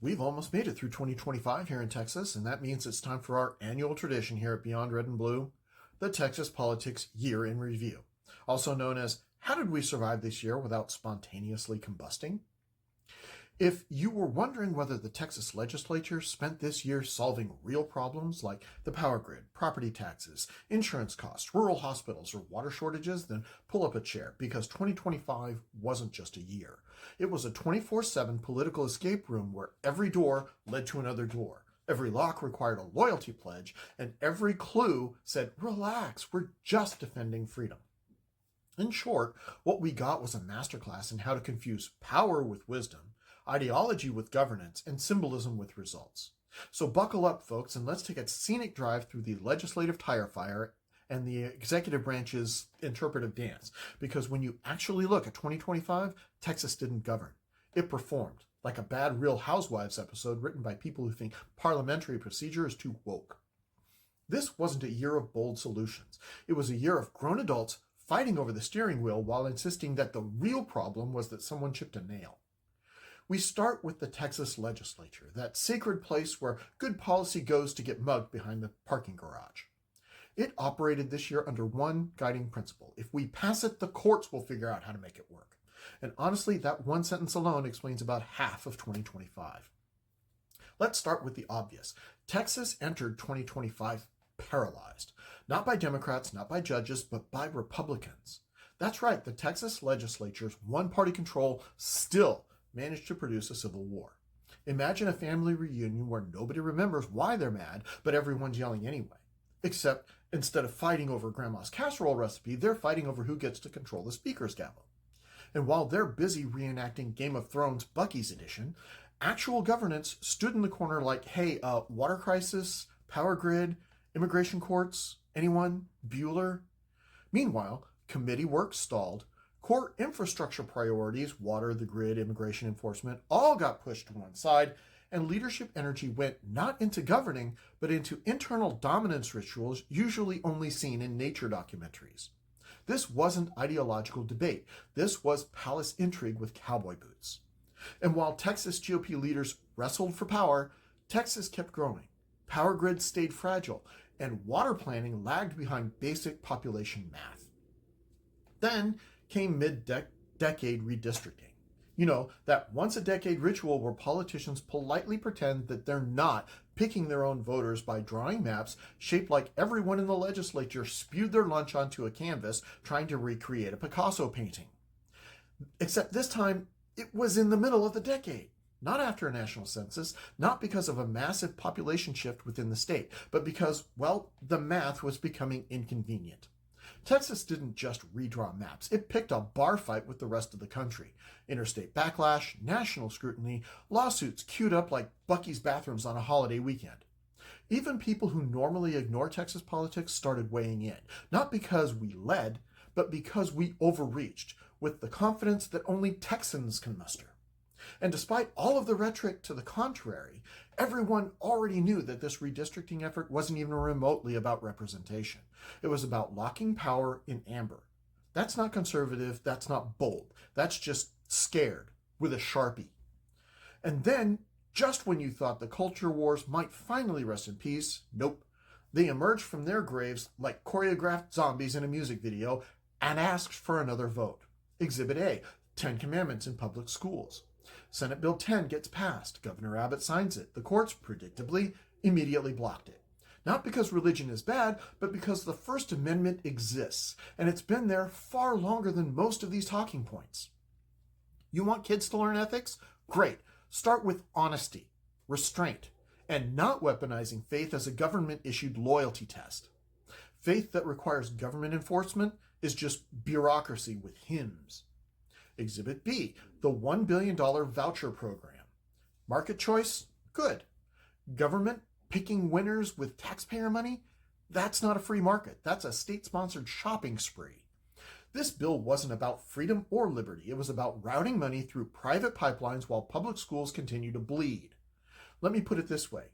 We've almost made it through 2025 here in Texas, and that means it's time for our annual tradition here at Beyond Red and Blue, the Texas Politics Year in Review, also known as How Did We Survive This Year Without Spontaneously Combusting? If you were wondering whether the Texas Legislature spent this year solving real problems like the power grid, property taxes, insurance costs, rural hospitals, or water shortages, then pull up a chair, because 2025 wasn't just a year. It was a 24/7 political escape room where every door led to another door. Every lock required a loyalty pledge, and every clue said, relax, we're just defending freedom. In short, what we got was a masterclass in how to confuse power with wisdom, ideology with governance, and symbolism with results. So buckle up, folks, and let's take a scenic drive through the legislative tire fire and the executive branch's interpretive dance. Because when you actually look at 2025, Texas didn't govern. It performed, like a bad Real Housewives episode written by people who think parliamentary procedure is too woke. This wasn't a year of bold solutions. It was a year of grown adults fighting over the steering wheel while insisting that the real problem was that someone chipped a nail. We start with the Texas Legislature, that sacred place where good policy goes to get mugged behind the parking garage. It operated this year under one guiding principle. If we pass it, the courts will figure out how to make it work. And honestly, that one sentence alone explains about half of 2025. Let's start with the obvious. Texas entered 2025 paralyzed. Not by Democrats, not by judges, but by Republicans. That's right, the Texas Legislature's one-party control still managed to produce a civil war. Imagine a family reunion where nobody remembers why they're mad, but everyone's yelling anyway. Except instead of fighting over grandma's casserole recipe, they're fighting over who gets to control the speaker's gavel. And while they're busy reenacting Game of Thrones Bucky's edition, actual governance stood in the corner like, hey, water crisis, power grid, immigration courts, anyone? Bueller? Meanwhile, committee work stalled. Core infrastructure priorities, water, the grid, immigration enforcement, all got pushed to one side, and leadership energy went not into governing, but into internal dominance rituals usually only seen in nature documentaries. This wasn't ideological debate. This was palace intrigue with cowboy boots. And while Texas GOP leaders wrestled for power, Texas kept growing. Power grids stayed fragile, and water planning lagged behind basic population math. Then came mid-decade redistricting. You know, that once-a-decade ritual where politicians politely pretend that they're not picking their own voters by drawing maps shaped like everyone in the legislature spewed their lunch onto a canvas trying to recreate a Picasso painting. Except this time, it was in the middle of the decade. Not after a national census, not because of a massive population shift within the state, but because, well, the math was becoming inconvenient. Texas didn't just redraw maps. It picked a bar fight with the rest of the country. Interstate backlash, national scrutiny, lawsuits queued up like Bucky's bathrooms on a holiday weekend. Even people who normally ignore Texas politics started weighing in, not because we led, but because we overreached, with the confidence that only Texans can muster. And despite all of the rhetoric to the contrary, everyone already knew that this redistricting effort wasn't even remotely about representation. It was about locking power in amber. That's not conservative, that's not bold. That's just scared with a Sharpie. And then, just when you thought the culture wars might finally rest in peace, nope. They emerged from their graves like choreographed zombies in a music video and asked for another vote. Exhibit A, 10 Commandments in public schools. Senate Bill 10 gets passed. Governor Abbott signs it. The courts, predictably, immediately blocked it. Not because religion is bad, but because the First Amendment exists, and it's been there far longer than most of these talking points. You want kids to learn ethics? Great. Start with honesty, restraint, and not weaponizing faith as a government-issued loyalty test. Faith that requires government enforcement is just bureaucracy with hymns. Exhibit B, the $1 billion voucher program. Market choice? Good. Government picking winners with taxpayer money? That's not a free market. That's a state-sponsored shopping spree. This bill wasn't about freedom or liberty. It was about routing money through private pipelines while public schools continue to bleed. Let me put it this way.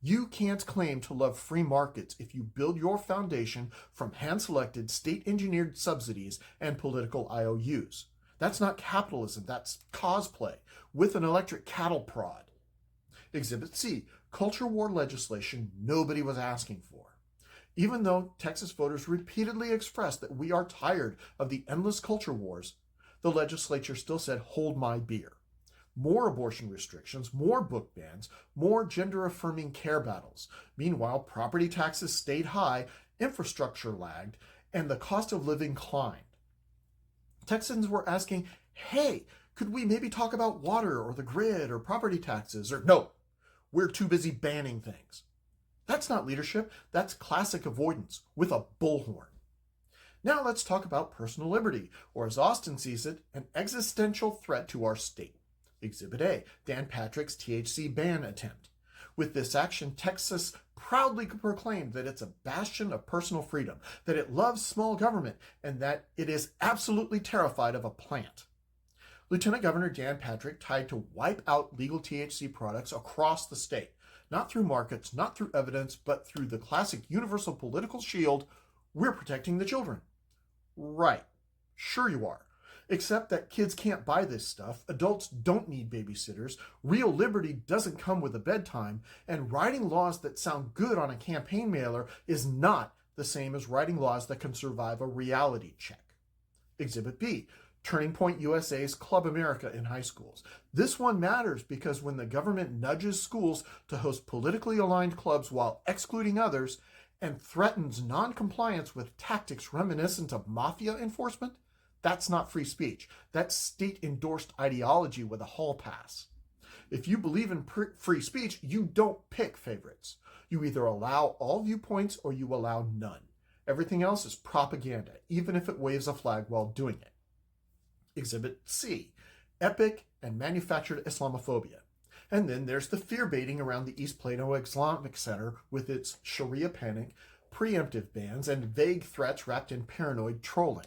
You can't claim to love free markets if you build your foundation from hand-selected, state-engineered subsidies and political IOUs. That's not capitalism, that's cosplay with an electric cattle prod. Exhibit C, culture war legislation nobody was asking for. Even though Texas voters repeatedly expressed that we are tired of the endless culture wars, the legislature still said, hold my beer. More abortion restrictions, more book bans, more gender-affirming care battles. Meanwhile, property taxes stayed high, infrastructure lagged, and the cost of living climbed. Texans were asking, hey, could we maybe talk about water or the grid or property taxes? Or no, we're too busy banning things. That's not leadership, that's classic avoidance with a bullhorn. Now let's talk about personal liberty, or as Austin sees it, an existential threat to our state. Exhibit A, Dan Patrick's THC ban attempt. With this action, Texas proudly proclaimed that it's a bastion of personal freedom, that it loves small government, and that it is absolutely terrified of a plant. Lieutenant Governor Dan Patrick tried to wipe out legal THC products across the state, not through markets, not through evidence, but through the classic universal political shield, we're protecting the children. Right, sure you are. Except that kids can't buy this stuff, adults don't need babysitters, real liberty doesn't come with a bedtime, and writing laws that sound good on a campaign mailer is not the same as writing laws that can survive a reality check. Exhibit B, Turning Point USA's Club America in high schools. This one matters because when the government nudges schools to host politically aligned clubs while excluding others and threatens non-compliance with tactics reminiscent of mafia enforcement, that's not free speech. That's state-endorsed ideology with a hall pass. If you believe in free speech, you don't pick favorites. You either allow all viewpoints or you allow none. Everything else is propaganda, even if it waves a flag while doing it. Exhibit C, epic and manufactured Islamophobia. And then there's the fear-baiting around the East Plano Islamic Center with its Sharia panic, preemptive bans, and vague threats wrapped in paranoid trolling.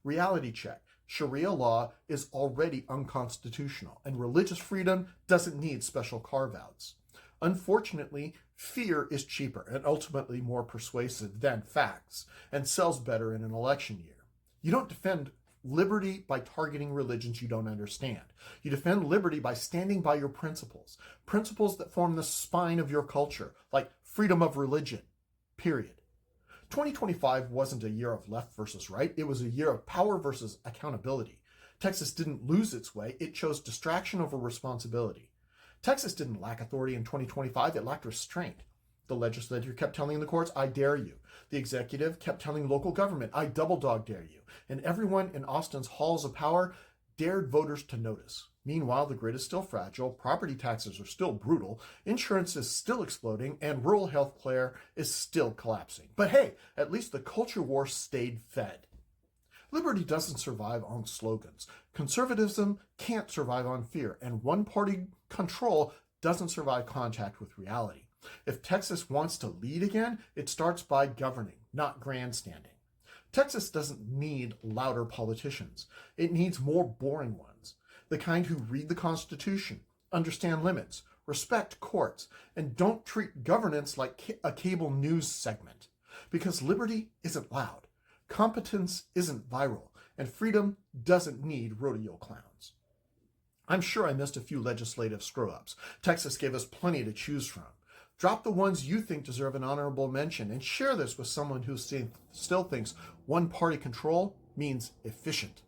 Reality check. Sharia law is already unconstitutional, and religious freedom doesn't need special carve-outs. Unfortunately, fear is cheaper and ultimately more persuasive than facts, and sells better in an election year. You don't defend liberty by targeting religions you don't understand. You defend liberty by standing by your principles, principles that form the spine of your culture, like freedom of religion, period. 2025 wasn't a year of left versus right. It was a year of power versus accountability. Texas didn't lose its way. It chose distraction over responsibility. Texas didn't lack authority in 2025. It lacked restraint. The legislature kept telling the courts, I dare you. The executive kept telling local government, I double dog dare you. And everyone in Austin's halls of power dared voters to notice. Meanwhile, the grid is still fragile, property taxes are still brutal, insurance is still exploding, and rural health care is still collapsing. But hey, at least the culture war stayed fed. Liberty doesn't survive on slogans. Conservatism can't survive on fear, and one-party control doesn't survive contact with reality. If Texas wants to lead again, it starts by governing, not grandstanding. Texas doesn't need louder politicians. It needs more boring ones. The kind who read the Constitution, understand limits, respect courts, and don't treat governance like a cable news segment. Because liberty isn't loud, competence isn't viral, and freedom doesn't need rodeo clowns. I'm sure I missed a few legislative screw-ups. Texas gave us plenty to choose from. Drop the ones you think deserve an honorable mention and share this with someone who still thinks one-party control means efficient.